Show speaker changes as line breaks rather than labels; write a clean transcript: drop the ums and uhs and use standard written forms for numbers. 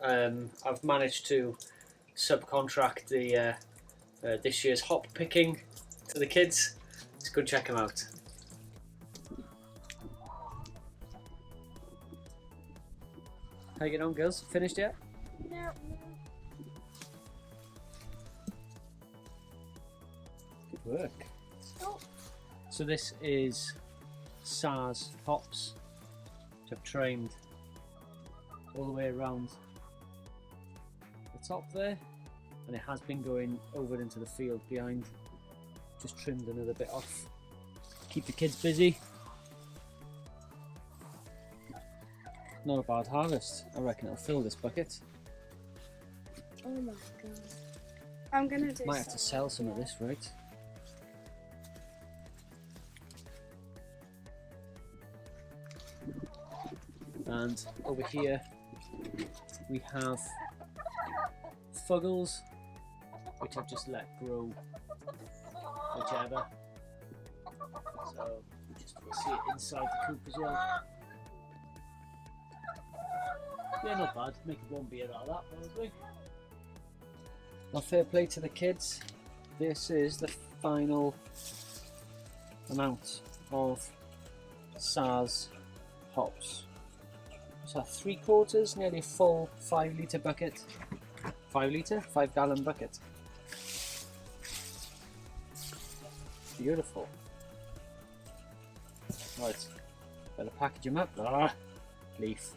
I've managed to subcontract the this year's hop picking to the kids. Let's go check them out. How you getting on, girls? Finished yet?
No.
Good work.
Oh.
So this is Saaz hops, which I've trained all the way around the top there, and it has been going over into the field behind. Just trimmed another bit off. Keep the kids busy. Not a bad harvest. I reckon it'll fill this bucket.
Oh my god. I'm gonna do
Might have to sell some of this, right? And over here we have Fuggles, which I've just let grow whichever. So we'll see it inside the coop as well. Yeah, not bad. Make one beer out of that, probably. Well, fair play to the kids. This is the final amount of Saaz hops. So 3/4, nearly a full 5 litre bucket. 5 litre? 5 gallon bucket. Beautiful. Right, better package them up. Leaf.